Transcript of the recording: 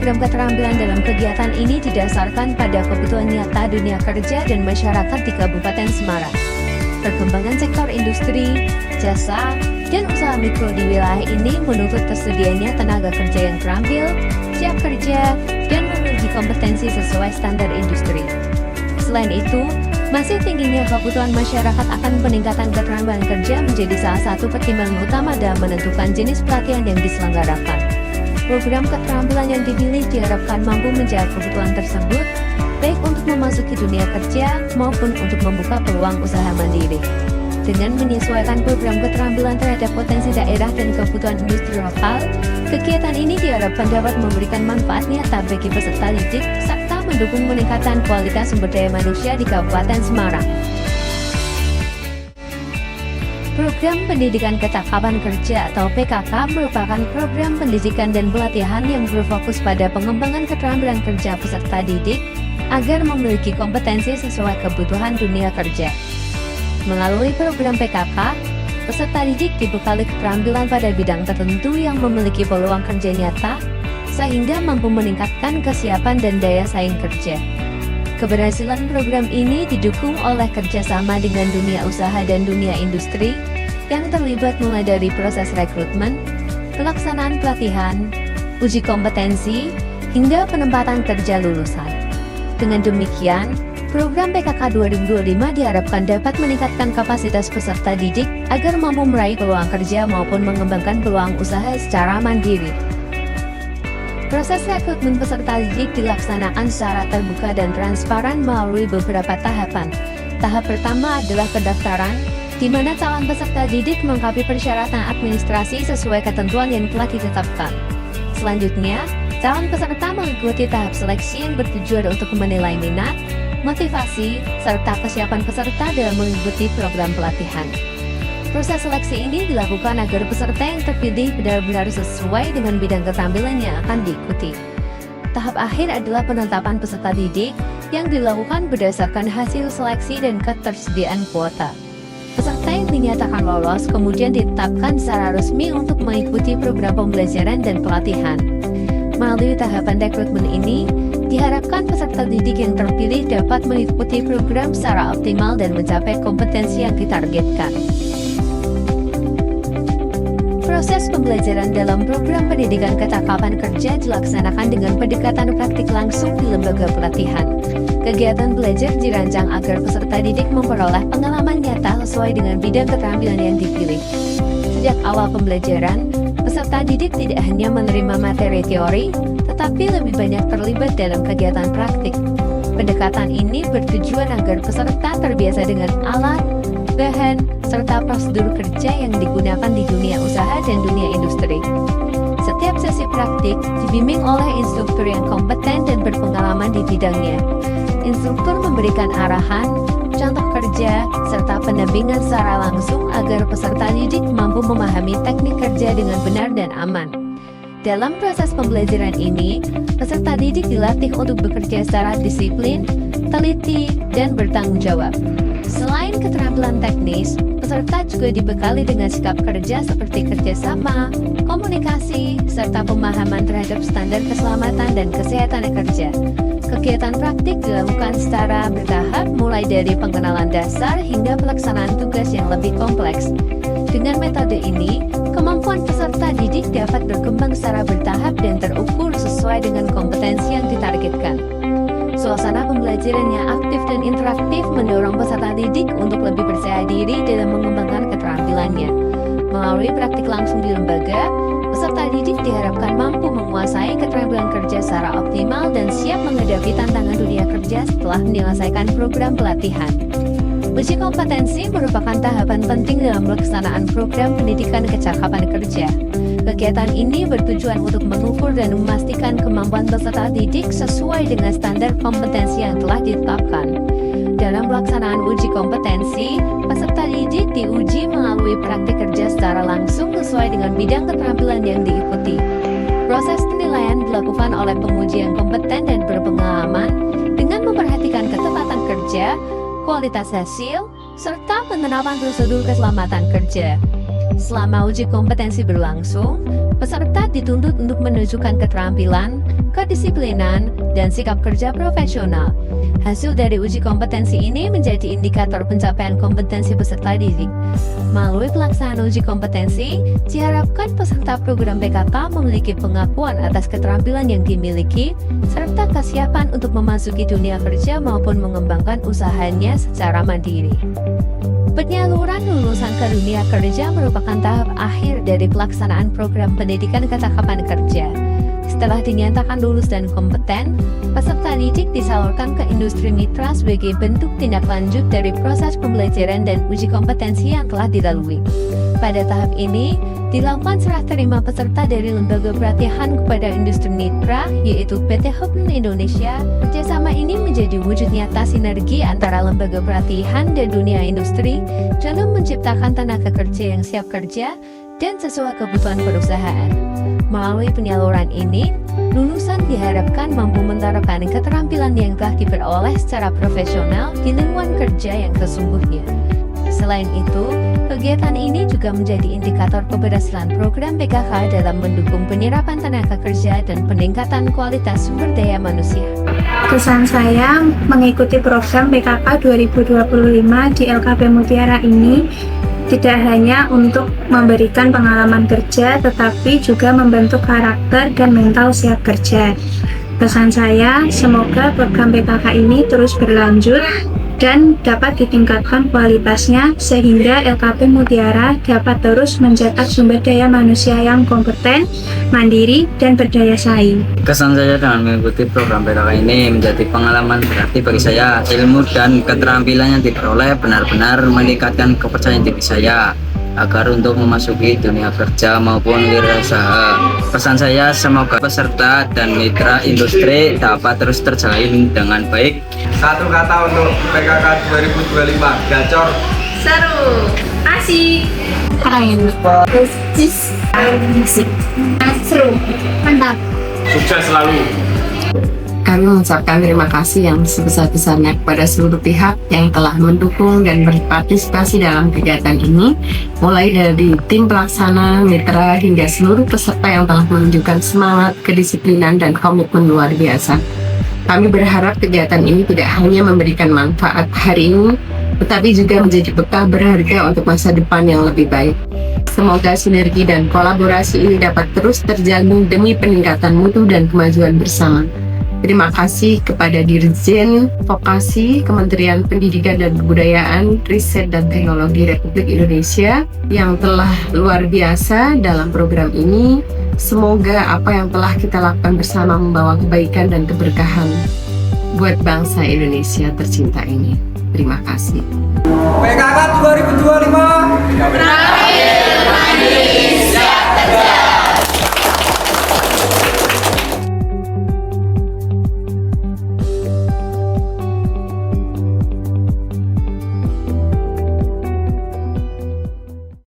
program keterampilan dalam kegiatan ini didasarkan pada kebutuhan nyata dunia kerja dan masyarakat di Kabupaten Semarang. Perkembangan sektor industri, jasa, dan usaha mikro di wilayah ini menuntut tersedianya tenaga kerja yang terampil, siap kerja, dan memiliki kompetensi sesuai standar industri. Selain itu, masih tingginya kebutuhan masyarakat akan peningkatan keterampilan kerja menjadi salah satu pertimbangan utama dalam menentukan jenis pelatihan yang diselenggarakan. Program keterampilan yang dipilih diharapkan mampu menjawab kebutuhan tersebut, baik untuk memasuki dunia kerja maupun untuk membuka peluang usaha mandiri. Dengan menyesuaikan program keterampilan terhadap potensi daerah dan kebutuhan industri lokal, kegiatan ini diharapkan dapat memberikan manfaat nyata bagi peserta didik serta mendukung peningkatan kualitas sumber daya manusia di Kabupaten Semarang. Program Pendidikan Kecakapan Kerja atau PKK merupakan program pendidikan dan pelatihan yang berfokus pada pengembangan keterampilan kerja peserta didik agar memiliki kompetensi sesuai kebutuhan dunia kerja. Melalui program PKK, peserta didik dibekali keterampilan pada bidang tertentu yang memiliki peluang kerja nyata, sehingga mampu meningkatkan kesiapan dan daya saing kerja. Keberhasilan program ini didukung oleh kerjasama dengan dunia usaha dan dunia industri yang terlibat mulai dari proses rekrutmen, pelaksanaan pelatihan, uji kompetensi, hingga penempatan kerja lulusan. Dengan demikian, program PKK 2025 diharapkan dapat meningkatkan kapasitas peserta didik agar mampu meraih peluang kerja maupun mengembangkan peluang usaha secara mandiri. Proses rekrutmen peserta didik dilaksanakan secara terbuka dan transparan melalui beberapa tahapan. Tahap pertama adalah pendaftaran, di mana calon peserta didik melengkapi persyaratan administrasi sesuai ketentuan yang telah ditetapkan. Selanjutnya, calon peserta mengikuti tahap seleksi yang bertujuan untuk menilai minat, motivasi, serta kesiapan peserta dalam mengikuti program pelatihan. Proses seleksi ini dilakukan agar peserta yang terpilih benar-benar sesuai dengan bidang keterampilan yang akan diikuti. Tahap akhir adalah penetapan peserta didik yang dilakukan berdasarkan hasil seleksi dan ketersediaan kuota. Peserta yang dinyatakan lolos kemudian ditetapkan secara resmi untuk mengikuti program pembelajaran dan pelatihan. Melalui tahapan rekrutmen ini, diharapkan peserta didik yang terpilih dapat mengikuti program secara optimal dan mencapai kompetensi yang ditargetkan. Proses pembelajaran dalam program pendidikan kecakapan kerja dilaksanakan dengan pendekatan praktik langsung di lembaga pelatihan. Kegiatan belajar dirancang agar peserta didik memperoleh pengalaman nyata sesuai dengan bidang keterampilan yang dipilih. Sejak awal pembelajaran, peserta didik tidak hanya menerima materi teori, tetapi lebih banyak terlibat dalam kegiatan praktik. Pendekatan ini bertujuan agar peserta terbiasa dengan alat, bahan, serta prosedur kerja yang digunakan di dunia usaha dan dunia industri. Setiap sesi praktik dibimbing oleh instruktur yang kompeten dan berpengalaman di bidangnya. Instruktur memberikan arahan, contoh kerja, serta pendampingan secara langsung agar peserta didik mampu memahami teknik kerja dengan benar dan aman. Dalam proses pembelajaran ini, peserta didik dilatih untuk bekerja secara disiplin, teliti, dan bertanggung jawab. Selain keterampilan teknis, peserta juga dibekali dengan sikap kerja seperti kerjasama, komunikasi, serta pemahaman terhadap standar keselamatan dan kesehatan kerja. Kegiatan praktik dilakukan secara bertahap mulai dari pengenalan dasar hingga pelaksanaan tugas yang lebih kompleks. Dengan metode ini, kemampuan peserta didik dapat berkembang secara bertahap dan terukur sesuai dengan kompetensi yang ditargetkan. Suasana pembelajaran yang aktif dan interaktif mendorong peserta didik untuk lebih percaya diri dalam mengembangkan keterampilannya. Melalui praktik langsung di lembaga, peserta didik diharapkan mampu menguasai keterampilan kerja secara optimal dan siap menghadapi tantangan dunia kerja setelah menyelesaikan program pelatihan. Uji kompetensi merupakan tahapan penting dalam pelaksanaan program pendidikan kecakapan kerja. Kegiatan ini bertujuan untuk mengukur dan memastikan kemampuan peserta didik sesuai dengan standar kompetensi yang telah ditetapkan. Dalam pelaksanaan uji kompetensi, peserta didik diuji melalui praktik kerja secara langsung sesuai dengan bidang keterampilan yang diikuti. Proses penilaian dilakukan oleh penguji yang kompeten dan berpengalaman dengan memperhatikan ketepatan kerja, kualitas hasil, serta penerapan prosedur keselamatan kerja. Selama uji kompetensi berlangsung, peserta dituntut untuk menunjukkan keterampilan, kedisiplinan, dan sikap kerja profesional. Hasil dari uji kompetensi ini menjadi indikator pencapaian kompetensi peserta didik. Melalui pelaksanaan uji kompetensi, diharapkan peserta program PKK memiliki pengakuan atas keterampilan yang dimiliki, serta kesiapan untuk memasuki dunia kerja maupun mengembangkan usahanya secara mandiri. Penyaluran lulusan ke dunia kerja merupakan tahap akhir dari pelaksanaan program pendidikan kecakapan kerja. Setelah dinyatakan lulus dan kompeten, peserta didik disalurkan ke industri mitra sebagai bentuk tindak lanjut dari proses pembelajaran dan uji kompetensi yang telah dilalui. Pada tahap ini, dilakukan serah terima peserta dari lembaga pelatihan kepada industri mitra, yaitu PT Hubn Indonesia. Kerjasama ini menjadi wujud nyata sinergi antara lembaga pelatihan dan dunia industri dalam menciptakan tenaga kerja yang siap kerja dan sesuai kebutuhan perusahaan. Melalui penyaluran ini, lulusan diharapkan mampu menerapkan keterampilan yang telah diperoleh secara profesional di lingkungan kerja yang sesungguhnya. Selain itu, kegiatan ini juga menjadi indikator keberhasilan program PKK dalam mendukung penyerapan tenaga kerja dan peningkatan kualitas sumber daya manusia. Kesan saya mengikuti program PKK 2025 di LKP Mutiara ini tidak hanya untuk memberikan pengalaman kerja, tetapi juga membentuk karakter dan mental siap kerja. Pesan saya, semoga program PKK ini terus berlanjut dan dapat ditingkatkan kualitasnya sehingga LKP Mutiara dapat terus mencetak sumber daya manusia yang kompeten, mandiri, dan berdaya saing. Kesan saya dengan mengikuti program PKK ini menjadi pengalaman berarti bagi saya. Ilmu dan keterampilan yang diperoleh benar-benar meningkatkan kepercayaan diri saya agar untuk memasuki dunia kerja maupun wirausaha. Pesan saya, semoga peserta dan mitra industri dapat terus terjalin dengan baik. Satu kata untuk PKK 2025, gacor. Seru, asik, keren, prestis, asik, seru, mantap. Sukses selalu. Kami mengucapkan terima kasih yang sebesar-besarnya kepada seluruh pihak yang telah mendukung dan berpartisipasi dalam kegiatan ini, mulai dari tim pelaksana, mitra, hingga seluruh peserta yang telah menunjukkan semangat, kedisiplinan, dan komitmen luar biasa. Kami berharap kegiatan ini tidak hanya memberikan manfaat hari ini, tetapi juga menjadi bekal berharga untuk masa depan yang lebih baik. Semoga sinergi dan kolaborasi ini dapat terus terjalin demi peningkatan mutu dan kemajuan bersama. Terima kasih kepada Dirjen Vokasi Kementerian Pendidikan dan Kebudayaan, Riset dan Teknologi Republik Indonesia yang telah luar biasa dalam program ini. Semoga apa yang telah kita lakukan bersama membawa kebaikan dan keberkahan buat bangsa Indonesia tercinta ini. Terima kasih.